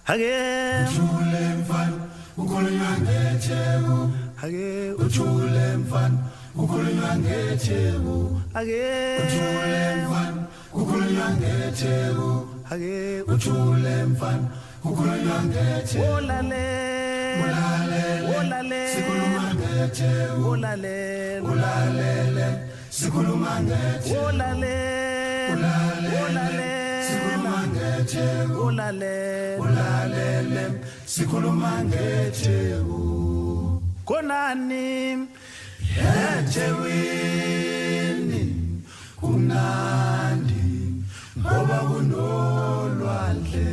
Hage ujule mfan ukhulunywa ngetheku. Hage ujule mfan ukhulunywa ngetheku. Hage ujule mfan ukhulunywa ngetheku. Hage ujule mfan ukhulunywa ngetheku. Olale olale sikhuluma ngetheku. Olale ulalele sikhuluma ngetheku. Olale olale sikhuluma ngetheku. Olale ulalele sikhuluma ngetheku. Konani eThekwini kumnandi ngoba kunolwandle.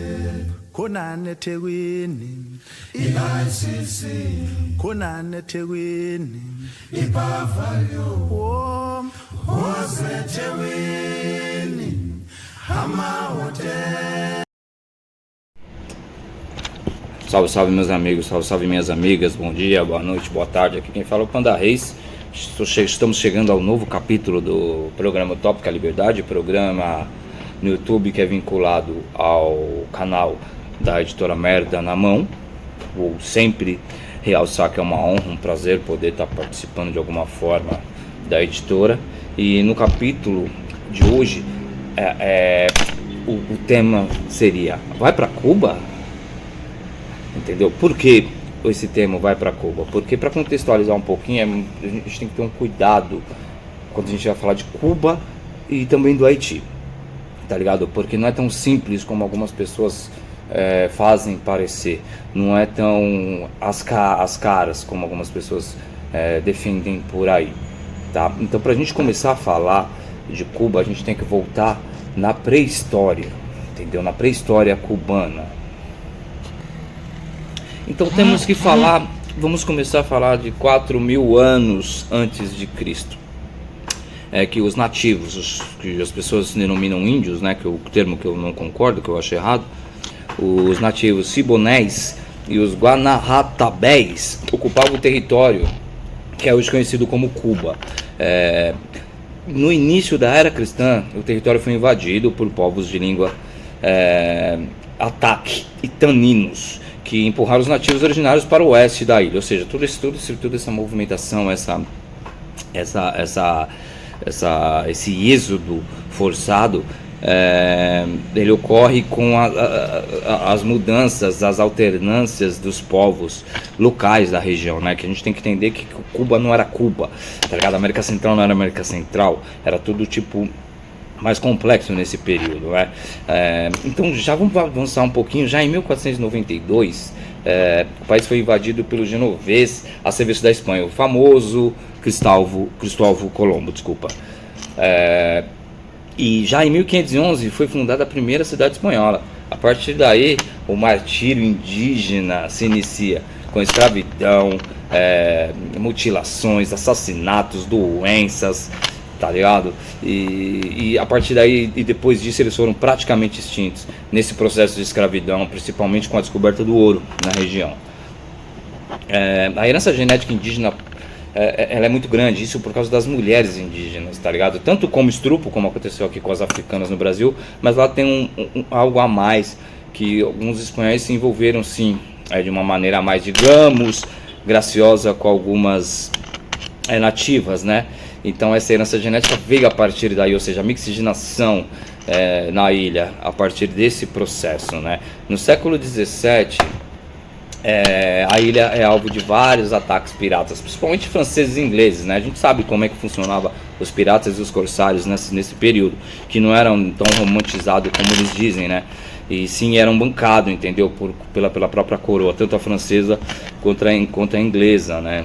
Konani eThekwini i-ICC. Konani eThekwini iBavario. OseThekwini amahotela. Salve, salve meus amigos, salve, salve minhas amigas, bom dia, boa noite, boa tarde, aqui quem fala é o Panda Reis. Estamos chegando ao novo capítulo do programa Tópica Liberdade, programa no YouTube que é vinculado ao canal da editora Merda na Mão. Vou sempre realçar que é uma honra, um prazer poder estar participando de alguma forma da editora. E no capítulo de hoje, o tema seria: vai para Cuba? Entendeu? Por que esse tema vai para Cuba? Porque, para contextualizar um pouquinho, a gente tem que ter um cuidado quando a gente vai falar de Cuba e também do Haiti, tá ligado? Porque não é tão simples como algumas pessoas fazem parecer, não é tão às caras como algumas pessoas defendem por aí, tá? Então, para a gente começar a falar de Cuba, a gente tem que voltar na pré-história, entendeu? Na pré-história cubana. Então temos que falar, vamos começar a falar de 4.000 anos antes de Cristo. Que os nativos, que as pessoas denominam índios, né, que é o termo que eu não concordo, que eu acho errado, os nativos sibonés e os guanarratabés ocupavam o território que é hoje conhecido como Cuba. No início da era cristã, o território foi invadido por povos de língua ataque e taninos, que empurraram os nativos originários para o oeste da ilha. Ou seja, toda essa movimentação, esse êxodo forçado, ele ocorre com as mudanças, as alternâncias dos povos locais da região, né? Que a gente tem que entender que Cuba não era Cuba, tá ligado? A América Central não era América Central, era tudo tipo mais complexo nesse período, né? Então já vamos avançar um pouquinho. Já em 1492, o país foi invadido pelo genovês a serviço da Espanha, o famoso Cristóvão Colombo, desculpa. E já em 1511 foi fundada a primeira cidade espanhola. A partir daí, o martírio indígena se inicia com escravidão, mutilações, assassinatos, doenças, tá ligado? E a partir daí, e depois disso, eles foram praticamente extintos nesse processo de escravidão, principalmente com a descoberta do ouro na região. A herança genética indígena ela é muito grande, isso por causa das mulheres indígenas, tá ligado? Tanto como estrupo, como aconteceu aqui com as africanas no Brasil, mas lá tem algo a mais, que alguns espanhóis se envolveram sim, de uma maneira mais, digamos, graciosa com algumas nativas, né? Então essa herança genética veio a partir daí, ou seja, a mixigenação na ilha, a partir desse processo, né? No século XVII, a ilha é alvo de vários ataques piratas, principalmente franceses e ingleses, né? A gente sabe como é que funcionava os piratas e os corsários nesse período, que não eram tão romantizados como eles dizem, né? E sim eram bancados, entendeu? Pela própria coroa, tanto a francesa quanto a inglesa, né?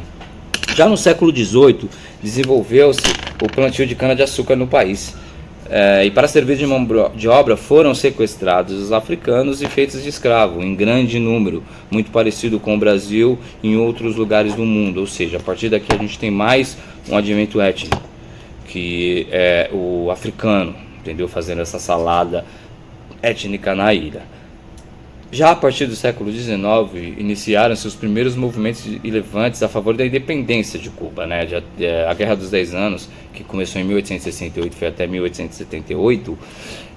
Já no século XVIII, desenvolveu-se o plantio de cana-de-açúcar no país. E para servir de mão de obra foram sequestrados os africanos e feitos de escravo, em grande número, muito parecido com o Brasil e em outros lugares do mundo. Ou seja, a partir daqui a gente tem mais um advento étnico, que é o africano, entendeu? Fazendo essa salada étnica na ilha. Já a partir do século XIX, iniciaram-se os primeiros movimentos e levantes a favor da independência de Cuba, né? A Guerra dos 10 Anos, que começou em 1868 e foi até 1878,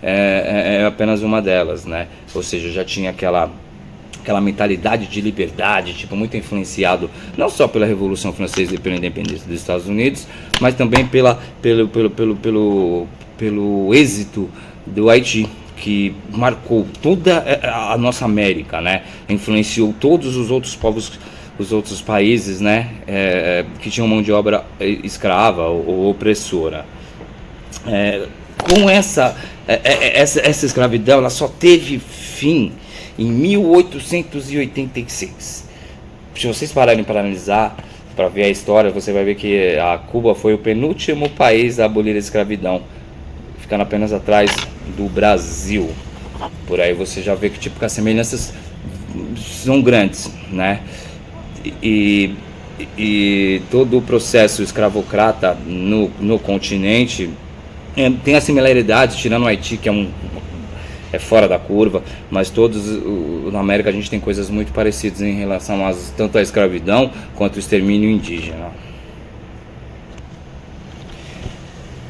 é apenas uma delas, né? Ou seja, já tinha aquela aquela mentalidade de liberdade, tipo, muito influenciado não só pela Revolução Francesa e pela independência dos Estados Unidos, mas também pelo êxito do Haiti, que marcou toda a nossa América, né? Influenciou todos os outros povos, os outros países, né? Que tinham mão de obra escrava ou opressora. Com essa escravidão, ela só teve fim em 1886. Se vocês pararem para analisar, para ver a história, você vai ver que a Cuba foi o penúltimo país a abolir a escravidão, ficando apenas atrás do Brasil. Por aí você já vê que tipo que as semelhanças são grandes, né? E todo o processo escravocrata no continente tem a similaridade, tirando o Haiti, que é fora da curva, mas todos na América a gente tem coisas muito parecidas em relação tanto à escravidão quanto ao extermínio indígena.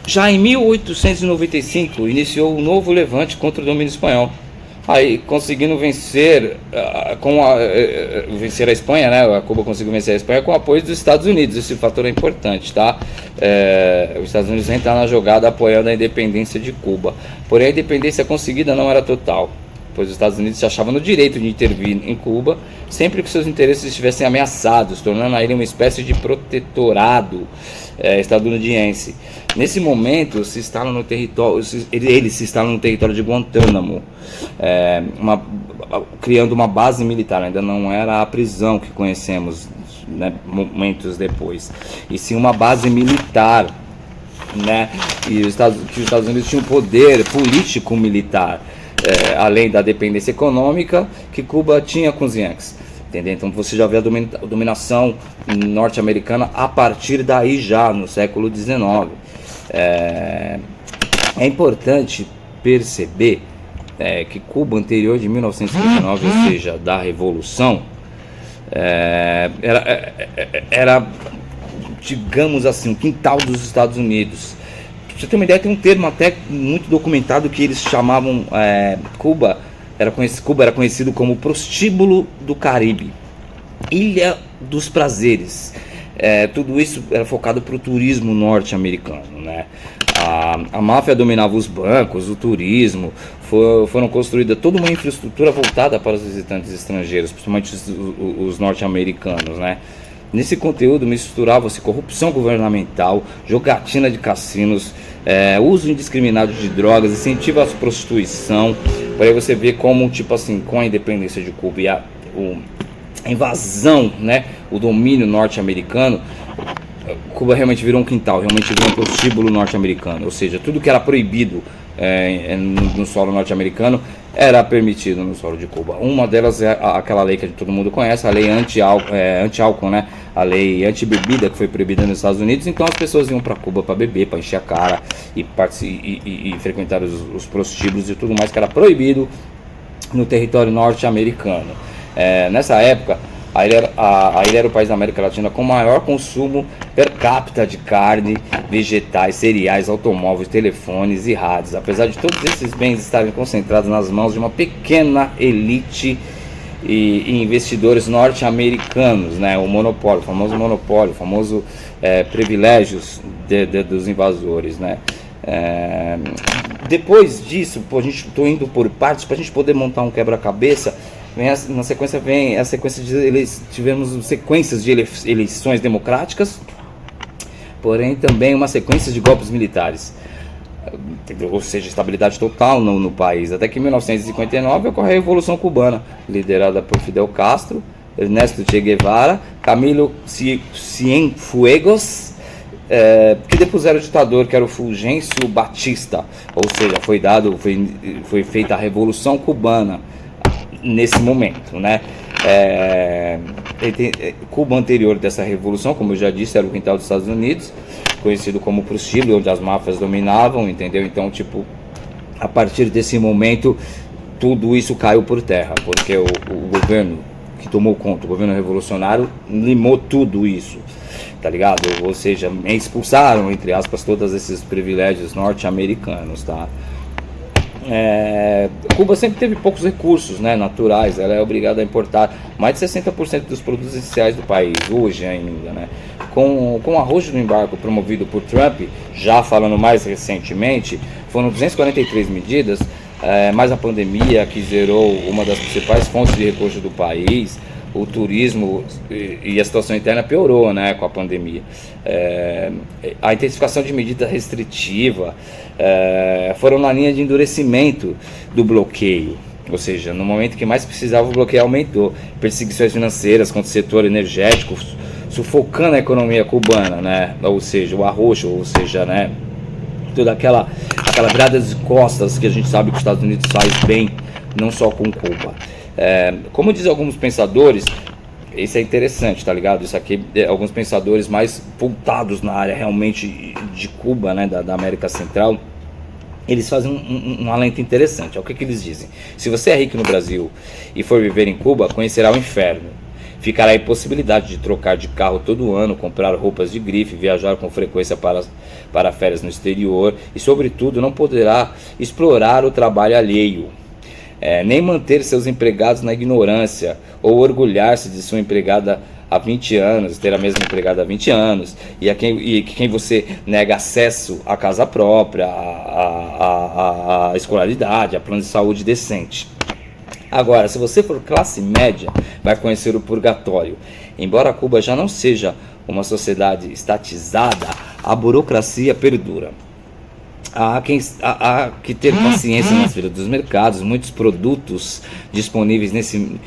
Já em 1895 iniciou um novo levante contra o domínio espanhol, aí conseguindo vencer vencer a Espanha, né? A Cuba conseguiu vencer a Espanha com o apoio dos Estados Unidos. Esse fator é importante, tá? Os Estados Unidos entraram na jogada apoiando a independência de Cuba, porém a independência conseguida não era total, pois os Estados Unidos se achavam no direito de intervir em Cuba sempre que seus interesses estivessem ameaçados, tornando a ilha uma espécie de protetorado estadunidense. Nesse momento, eles se instalam no território de Guantánamo, criando uma base militar. Ainda não era a prisão que conhecemos, né, momentos depois, e sim uma base militar, né, que os Estados Unidos tinham poder político-militar, além da dependência econômica que Cuba tinha com os Yankees. Entendeu? Então você já vê a dominação norte-americana a partir daí, já no século XIX. É importante perceber que Cuba, anterior de 1959, ou seja, da Revolução, era, digamos assim, o quintal dos Estados Unidos. Pra você ter uma ideia, tem um termo até muito documentado que eles chamavam Cuba era conhecido como prostíbulo do Caribe, Ilha dos Prazeres. Tudo isso era focado para o turismo norte-americano, né? A máfia dominava os bancos, o turismo, foram construídas toda uma infraestrutura voltada para os visitantes estrangeiros, principalmente os norte-americanos, né? Nesse conteúdo misturava-se corrupção governamental, jogatina de cassinos, uso indiscriminado de drogas, incentivo à prostituição. Por aí você vê como, tipo assim, com a independência de Cuba e a invasão, né, o domínio norte-americano, Cuba realmente virou um quintal, realmente virou um prostíbulo norte-americano. Ou seja, tudo que era proibido no solo norte-americano era permitido no solo de Cuba. Uma delas é aquela lei que todo mundo conhece, a lei anti-álcool, né? A lei anti-bebida, que foi proibida nos Estados Unidos. Então as pessoas iam para Cuba para beber, para encher a cara e frequentar os prostíbulos e tudo mais que era proibido no território norte-americano. Nessa época, a ilha era o país da América Latina com maior consumo per capita de carne, vegetais, cereais, automóveis, telefones e rádios. Apesar de todos esses bens estarem concentrados nas mãos de uma pequena elite e investidores norte-americanos, né? O famoso privilégios dos invasores, né? Depois disso, estou indo por partes para a gente poder montar um quebra-cabeça. Na sequência vem a sequência tivemos sequências de eleições democráticas, porém também uma sequência de golpes militares, ou seja, estabilidade total no país, até que em 1959 ocorre a Revolução Cubana, liderada por Fidel Castro, Ernesto Che Guevara, Camilo Cienfuegos, que depuseram o ditador, que era o Fulgêncio Batista. Ou seja, foi feita a Revolução Cubana nesse momento, né? Cuba, anterior dessa revolução, como eu já disse, era o quintal dos Estados Unidos, conhecido como prostíbulo, onde as máfias dominavam, entendeu? Então, tipo, a partir desse momento, tudo isso caiu por terra, porque o governo que tomou conta, o governo revolucionário, limou tudo isso, tá ligado? Ou seja, expulsaram, entre aspas, todos esses privilégios norte-americanos, tá? Cuba sempre teve poucos recursos, né, naturais, ela é obrigada a importar mais de 60% dos produtos essenciais do país, hoje ainda, né. Com o arrojo do embargo promovido por Trump, já falando mais recentemente, foram 243 medidas, mais a pandemia que zerou uma das principais fontes de recurso do país, o turismo e a situação interna piorou, né, com a pandemia. A intensificação de medida restritiva foram na linha de endurecimento do bloqueio, ou seja, no momento que mais precisava o bloqueio aumentou. Perseguições financeiras contra o setor energético, sufocando a economia cubana, né, ou seja, o arroxo, ou seja, né, toda aquela virada de costas que a gente sabe que os Estados Unidos faz bem, não só com Cuba. Como dizem alguns pensadores, isso é interessante, tá ligado? Isso aqui, alguns pensadores mais voltados na área realmente de Cuba, né, da América Central, eles fazem um alento interessante. O que eles dizem? Se você é rico no Brasil e for viver em Cuba, conhecerá o inferno. Ficará a impossibilidade de trocar de carro todo ano, comprar roupas de grife, viajar com frequência para férias no exterior e, sobretudo, não poderá explorar o trabalho alheio. Nem manter seus empregados na ignorância, ou orgulhar-se de sua empregada há 20 anos, ter a mesma empregada há 20 anos, e quem você nega acesso à casa própria, à escolaridade, a plano de saúde decente. Agora, se você for classe média, vai conhecer o purgatório. Embora Cuba já não seja uma sociedade estatizada, a burocracia perdura. Há que ter paciência nas feiras dos mercados. Muitos produtos disponíveis nesse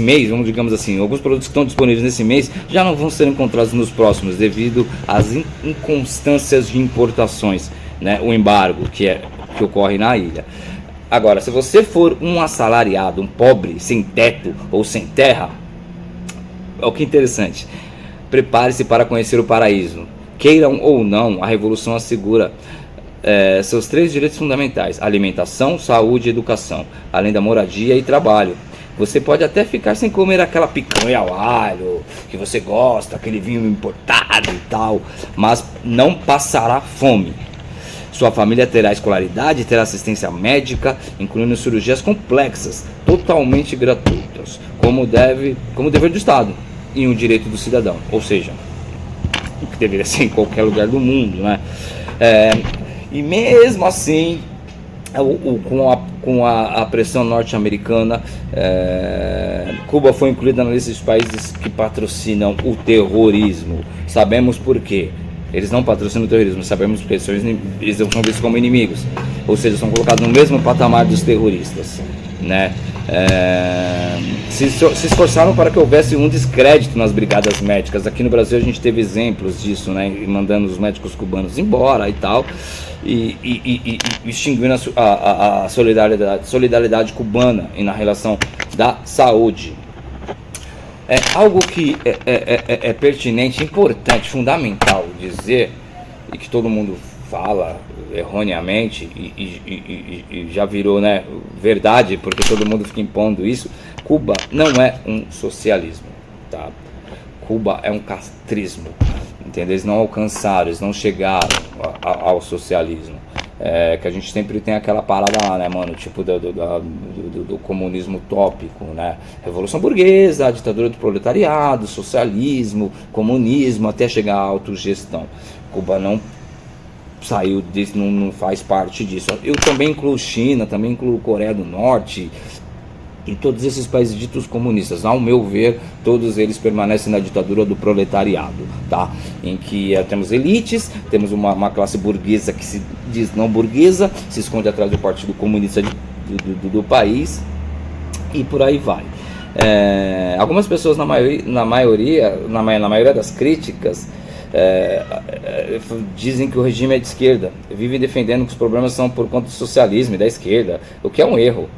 mês, digamos assim, alguns produtos que estão disponíveis nesse mês já não vão ser encontrados nos próximos devido às inconstâncias de importações, né, o embargo que ocorre na ilha. Agora, se você for um assalariado, um pobre, sem teto ou sem terra, olha que interessante, prepare-se para conhecer o paraíso. Queiram ou não, a revolução assegura seus 3 direitos fundamentais: alimentação, saúde e educação, além da moradia e trabalho. Você pode até ficar sem comer aquela picanha ao alho que você gosta, aquele vinho importado e tal, mas não passará fome. Sua família terá escolaridade, terá assistência médica, incluindo cirurgias complexas, totalmente gratuitas, como dever do Estado e um direito do cidadão, ou seja, o que deveria ser em qualquer lugar do mundo, né? E mesmo assim, com a pressão norte-americana, Cuba foi incluída na lista dos países que patrocinam o terrorismo. Sabemos por quê. Eles não patrocinam o terrorismo, sabemos porque eles são vistos como inimigos, ou seja, são colocados no mesmo patamar dos terroristas, né? Se esforçaram para que houvesse um descrédito nas brigadas médicas. Aqui no Brasil a gente teve exemplos disso, né? Mandando os médicos cubanos embora e tal, e extinguindo a solidariedade cubana e na relação da saúde. Algo que é pertinente, importante, fundamental dizer, e que todo mundo fala erroneamente e já virou, né, verdade, porque todo mundo fica impondo isso. Cuba não é um socialismo, tá? Cuba é um castrismo, entendeu? Eles não alcançaram, eles não chegaram ao socialismo. Que a gente sempre tem aquela parada lá, né, mano, tipo do comunismo utópico, né, revolução burguesa, ditadura do proletariado, socialismo, comunismo, até chegar à autogestão. Cuba não saiu disso, não faz parte disso. Eu também incluo China, também incluo Coreia do Norte e todos esses países ditos comunistas. Ao meu ver, todos eles permanecem na ditadura do proletariado, tá? Em que temos elites, temos uma classe burguesa que se diz não burguesa, se esconde atrás do Partido Comunista do país e por aí vai. Algumas pessoas, na maioria das críticas, dizem que o regime é de esquerda, vivem defendendo que os problemas são por conta do socialismo e da esquerda, o que é um erro,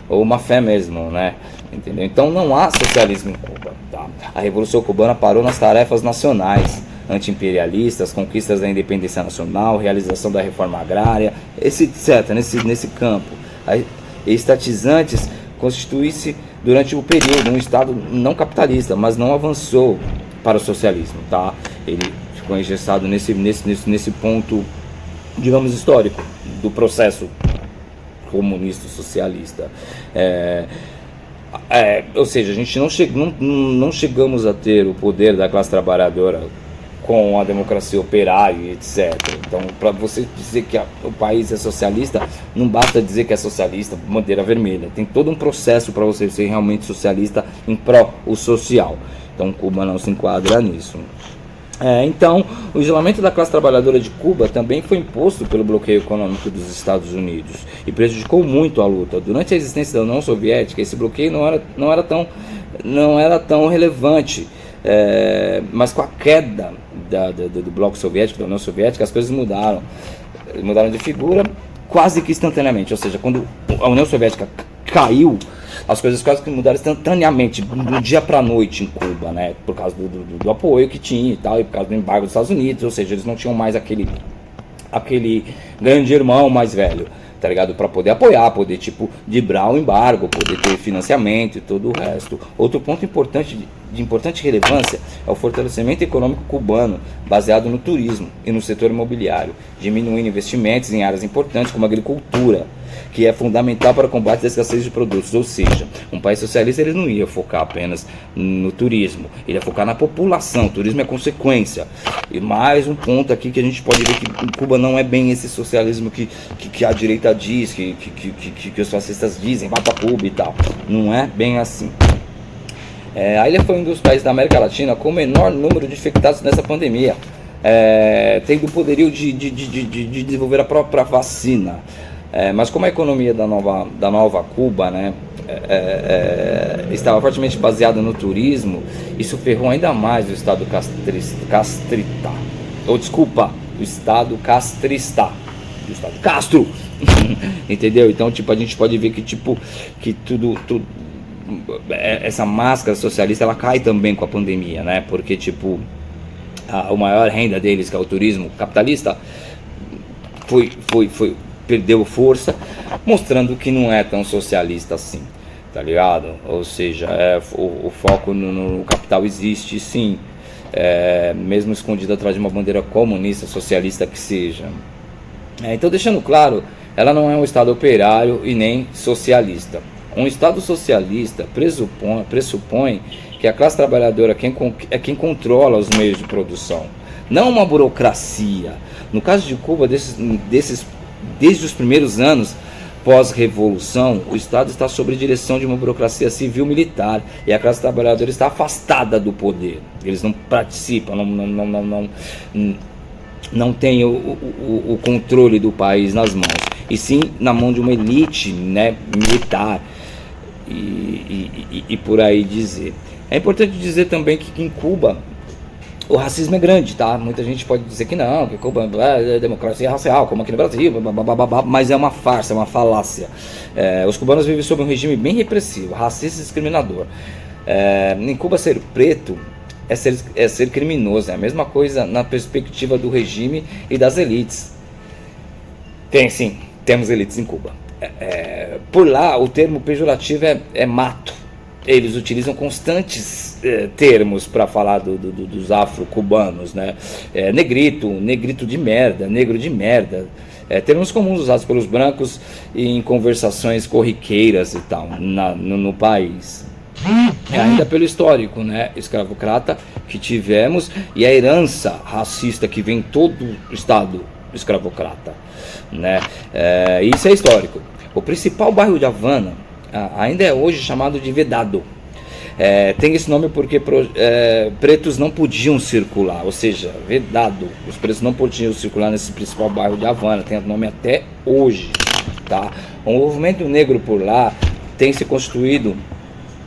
ou uma fé mesmo, né? Entendeu? Então não há socialismo em Cuba, tá? A Revolução Cubana parou nas tarefas nacionais, anti-imperialistas, conquistas da independência nacional, realização da reforma agrária, etc. Nesse campo. Estatizantes constitui-se durante o período um Estado não capitalista, mas não avançou para o socialismo, tá? Ele ficou engessado nesse ponto, digamos, histórico do processo comunista, socialista. Ou seja, a gente não chegamos a ter o poder da classe trabalhadora com a democracia operária, etc. Então, para você dizer que o país é socialista, não basta dizer que é socialista, bandeira vermelha. Tem todo um processo para você ser realmente socialista em pró o social. Então, Cuba não se enquadra nisso. Então, o isolamento da classe trabalhadora de Cuba também foi imposto pelo bloqueio econômico dos Estados Unidos e prejudicou muito a luta. Durante a existência da União Soviética, esse bloqueio não era tão relevante, mas com a queda do bloco soviético, da União Soviética, as coisas mudaram de figura quase que instantaneamente. Ou seja, quando a União Soviética caiu, as coisas quase que mudaram instantaneamente, do dia para a noite em Cuba, né? Por causa do apoio que tinha e tal, e por causa do embargo dos Estados Unidos. Ou seja, eles não tinham mais aquele grande irmão mais velho, tá ligado? Para poder apoiar, poder tipo driblar o embargo, poder ter financiamento e todo o resto. Outro ponto importante de importante relevância é o fortalecimento econômico cubano, baseado no turismo e no setor imobiliário, diminuindo investimentos em áreas importantes como a agricultura, que é fundamental para o combate à escassez de produtos. Ou seja, um país socialista ele não ia focar apenas no turismo, ele ia focar na população. O turismo é consequência. E mais um ponto aqui que a gente pode ver que em Cuba não é bem esse socialismo que a direita diz, que os fascistas dizem, vai para Cuba e tal. Não é bem assim. A ilha foi um dos países da América Latina com o menor número de infectados nessa pandemia, tendo o poderio de desenvolver a própria vacina. Mas como a economia da nova Cuba, né, estava fortemente baseada no turismo, isso ferrou ainda mais o estado castrista. O estado castrista. O estado Castro. Entendeu? Então, tipo, a gente pode ver que tudo essa máscara socialista ela cai também com a pandemia, né? Porque tipo a maior renda deles, que é o turismo capitalista, perdeu força, mostrando que não é tão socialista assim, tá ligado? Ou seja, o foco no capital existe sim, mesmo escondido atrás de uma bandeira comunista, socialista que seja. Então, deixando claro, ela não é um estado operário e nem socialista. Um Estado socialista pressupõe que a classe trabalhadora é quem controla os meios de produção, não uma burocracia. No caso de Cuba, desde os primeiros anos pós-revolução, o Estado está sob a direção de uma burocracia civil-militar e a classe trabalhadora está afastada do poder. Eles não participam, não têm o controle do país nas mãos, e sim na mão de uma elite, né, militar. E por aí dizer. É importante dizer também que em Cuba o racismo é grande, tá? Muita gente pode dizer que não, que Cuba é democracia racial, como aqui no Brasil, mas é uma farsa, é uma falácia. Os cubanos vivem sob um regime bem repressivo, racista e discriminador. Em Cuba, ser preto é ser criminoso, é a mesma coisa na perspectiva do regime e das elites. Temos elites em Cuba. Por lá, o termo pejorativo é mato. Eles utilizam constantes termos para falar dos afro-cubanos, né? Negrito de merda, negro de merda. Termos comuns usados pelos brancos em conversações corriqueiras e tal, no país. Ainda pelo histórico, né, escravocrata que tivemos e a herança racista que vem em todo o estado escravocrata, né? Isso é histórico. O principal bairro de Havana ainda é hoje chamado de Vedado. Tem esse nome porque pretos não podiam circular, ou seja, vedado. Os pretos não podiam circular nesse principal bairro de Havana, tem o nome até hoje, tá? O movimento negro por lá tem se constituído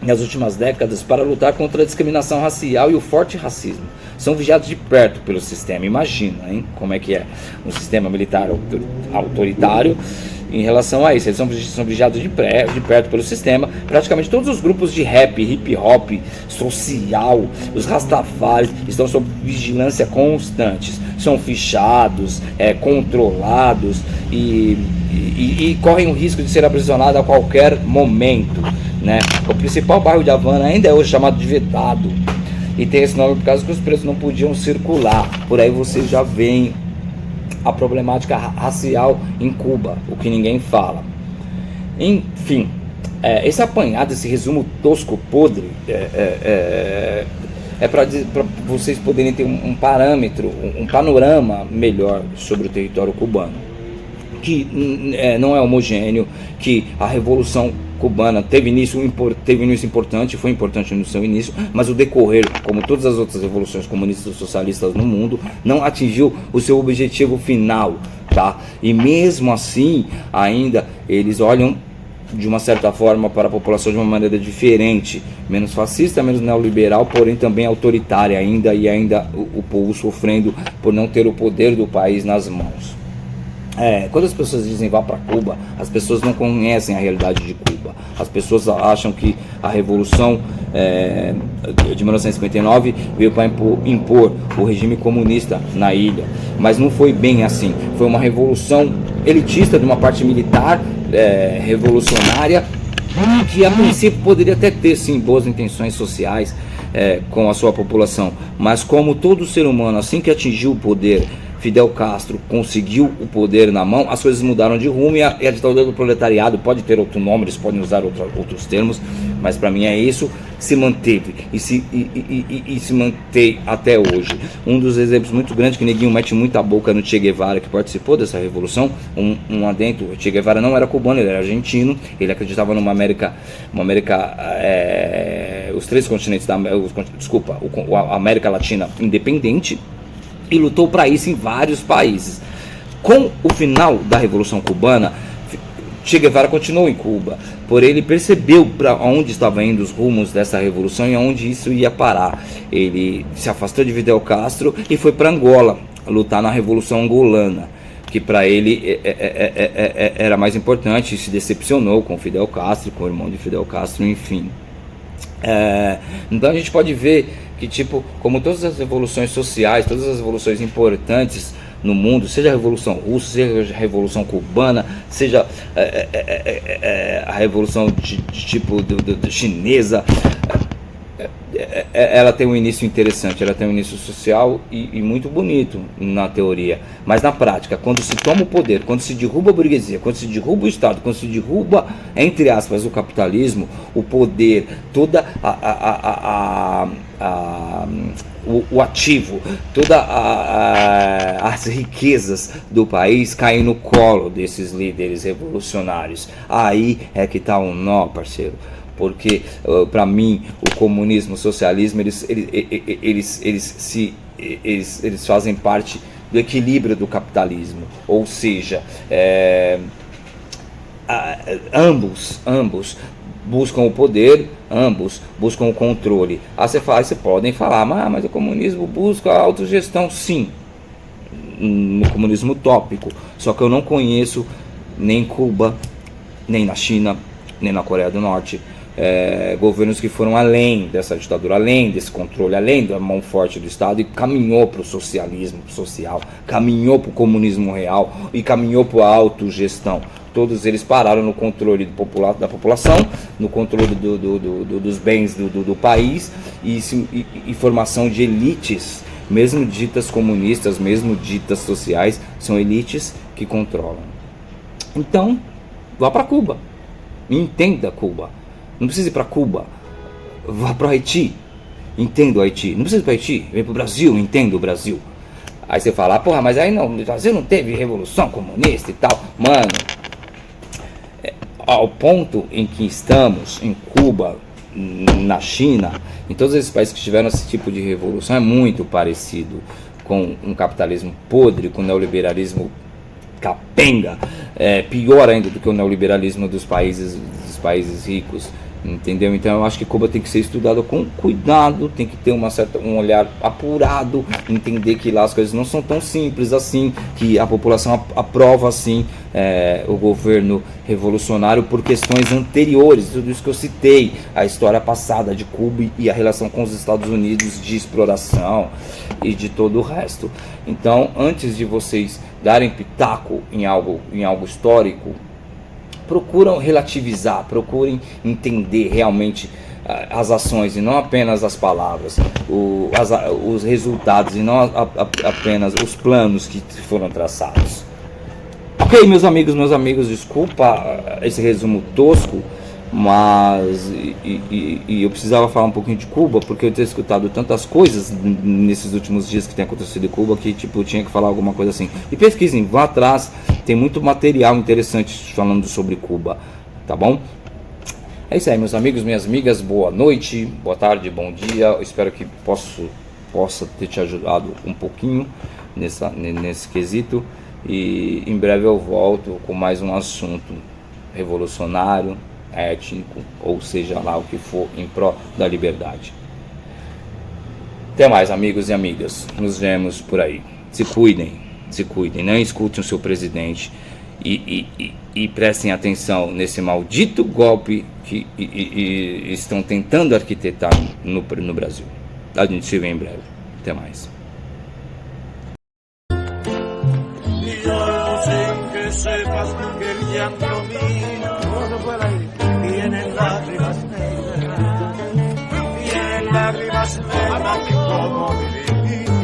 nas últimas décadas para lutar contra a discriminação racial e o forte racismo. São vigiados de perto pelo sistema. Imagina, hein, como é que é um sistema militar autoritário em relação a isso. Eles são vigiados de perto pelo sistema. Praticamente todos os grupos de rap, hip hop, social, os rastafaris estão sob vigilância constante. São fichados, controlados e correm o risco de ser aprisionados a qualquer momento, né? O principal bairro de Havana ainda é hoje chamado de Vedado e tem esse nome por causa que os pretos não podiam circular. Por aí você já vê a problemática racial em Cuba, o que ninguém fala. Enfim, esse apanhado, esse resumo tosco, podre, para vocês poderem ter um parâmetro, um panorama melhor sobre o território cubano, que não é homogêneo, que a Revolução Cubana teve início importante, foi importante no seu início, mas o decorrer, como todas as outras revoluções comunistas e socialistas no mundo, não atingiu o seu objetivo final, tá? E mesmo assim, ainda eles olham de uma certa forma para a população de uma maneira diferente, menos fascista, menos neoliberal, porém também autoritária ainda, e ainda o povo sofrendo por não ter o poder do país nas mãos. Quando as pessoas dizem vá para Cuba, as pessoas não conhecem a realidade de Cuba. As pessoas acham que a Revolução de 1959 veio para impor o regime comunista na ilha, mas não foi bem assim. Foi uma revolução elitista de uma parte militar revolucionária, que a princípio poderia até ter sim boas intenções sociais com a sua população, mas como todo ser humano, assim que atingiu o poder, Fidel Castro conseguiu o poder na mão, as coisas mudaram de rumo, e a ditadura do proletariado pode ter outro nome, eles podem usar outros termos, mas para mim é isso, se manteve e se mantém até hoje. Um dos exemplos muito grandes que Neguinho mete muita boca no Che Guevara, que participou dessa revolução, um adentro, o Che Guevara não era cubano, ele era argentino, ele acreditava numa América, os três continentes da a América Latina independente, e lutou para isso em vários países. Com o final da Revolução Cubana, Che Guevara continuou em Cuba, porém ele percebeu para onde estavam indo os rumos dessa revolução e aonde isso ia parar. Ele se afastou de Fidel Castro e foi para Angola lutar na Revolução Angolana, que para ele era mais importante, e se decepcionou com Fidel Castro, com o irmão de Fidel Castro, enfim. Então a gente pode ver que, tipo, como todas as revoluções sociais, todas as revoluções importantes no mundo, seja a Revolução Russa, seja a Revolução Cubana, seja a Revolução de tipo chinesa, ela tem um início interessante, ela tem um início social e muito bonito na teoria, mas na prática, quando se toma o poder, quando se derruba a burguesia, quando se derruba o Estado, quando se derruba, entre aspas, o capitalismo, o poder, toda o ativo, todas as riquezas do país caem no colo desses líderes revolucionários. Aí é que está um nó, parceiro. Porque para mim o comunismo, o socialismo, eles fazem parte do equilíbrio do capitalismo, ou seja, ambos buscam o poder, ambos buscam o controle. Você podem falar, mas o comunismo busca a autogestão, sim, no comunismo utópico, só que eu não conheço nem em Cuba, nem na China, nem na Coreia do Norte, governos que foram além dessa ditadura, além desse controle, além da mão forte do Estado, e caminhou para o socialismo social, caminhou para o comunismo real e caminhou para a autogestão. Todos eles pararam no controle da população, no controle dos bens do país e formação de elites, mesmo ditas comunistas, mesmo ditas sociais, são elites que controlam. Então, vá para Cuba, entenda Cuba. Não precisa ir para Cuba, vá para o Haiti, entenda o Haiti. Não precisa ir para o Haiti, vem para o Brasil, entenda o Brasil. Aí você fala, porra, mas aí não, o Brasil não teve revolução comunista e tal. Mano, ao ponto em que estamos, em Cuba, na China, em todos esses países que tiveram esse tipo de revolução, é muito parecido com um capitalismo podre, com o neoliberalismo capenga, pior ainda do que o neoliberalismo dos países ricos, entendeu? Então eu acho que Cuba tem que ser estudada com cuidado, tem que ter um olhar apurado, entender que lá as coisas não são tão simples assim, que a população aprova assim o governo revolucionário por questões anteriores, tudo isso que eu citei, a história passada de Cuba e a relação com os Estados Unidos de exploração e de todo o resto. Então, antes de vocês darem pitaco em algo histórico, procuram relativizar, procurem entender realmente as ações e não apenas as palavras, os resultados e não apenas os planos que foram traçados. Ok? Ok, meus amigos, desculpa esse resumo tosco, mas eu precisava falar um pouquinho de Cuba, porque eu tenho escutado tantas coisas nesses últimos dias que tem acontecido em Cuba, que tipo, eu tinha que falar alguma coisa assim. E pesquisem, vá atrás, tem muito material interessante falando sobre Cuba, tá bom? É isso aí, meus amigos, minhas amigas, boa noite, boa tarde, bom dia. Eu espero que possa ter te ajudado um pouquinho nesse quesito. E em breve eu volto com mais um assunto revolucionário, étnico, ou seja lá o que for, em prol da liberdade. Até mais, amigos e amigas, nos vemos por aí. Se cuidem, não escutem o seu presidente e prestem atenção nesse maldito golpe que estão tentando arquitetar no Brasil. A gente se vê em breve. Até mais. Sepas que el llanto mío tiene lágrimas negras, tiene lágrimas negras como mi vida.